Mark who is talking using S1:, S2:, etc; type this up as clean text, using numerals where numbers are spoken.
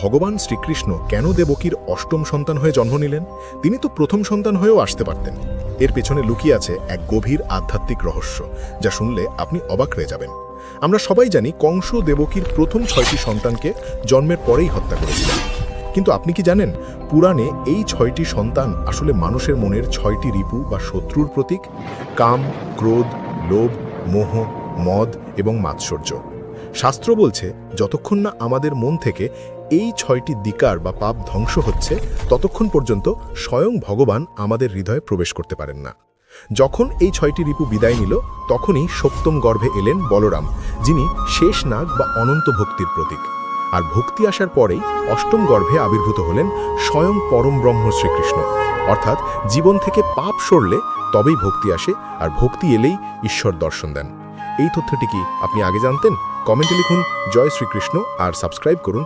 S1: ভগবান শ্রীকৃষ্ণ কেন দেবকীর অষ্টম সন্তান হয়ে জন্ম নিলেন? তিনি তো প্রথম সন্তান হয়েও আসতে পারতেন। এর পেছনে লুকিয়ে আছে এক গভীর আধ্যাত্মিক রহস্য, যা শুনলে আপনি অবাক হয়ে যাবেন। আমরা সবাই জানি কংস দেবকীর প্রথম 6টি সন্তানকে জন্মের পরেই হত্যা করেছিলেন। কিন্তু আপনি কি জানেন, পুরাণে এই 6টি সন্তান আসলে মানুষের মনের 6টি রিপু বা শত্রুর প্রতীক: কাম, ক্রোধ, লোভ, মোহ, মদ এবং মাৎসর্য। শাস্ত্র বলছে, যতক্ষণ না আমাদের মন থেকে এই 6টি দিকার বা পাপ ধ্বংস হচ্ছে, ততক্ষণ পর্যন্ত স্বয়ং ভগবান আমাদের হৃদয়ে প্রবেশ করতে পারেন না। যখন এই 6টি রিপু বিদায় নিল, তখনই সপ্তম গর্ভে এলেন বলরাম, যিনি শেষ নাগ বা অনন্ত ভক্তির প্রতীক। আর ভক্তি আসার পরেই অষ্টম গর্ভে আবির্ভূত হলেন স্বয়ং পরম ব্রহ্ম শ্রীকৃষ্ণ। অর্থাৎ জীবন থেকে পাপ সরলে তবেই ভক্তি আসে, আর ভক্তি এলেই ঈশ্বর দর্শন দেন। এই তথ্যটি কি আপনি আগে জানতেন? কমেন্টে লিখুন জয় শ্রীকৃষ্ণ আর সাবস্ক্রাইব করুন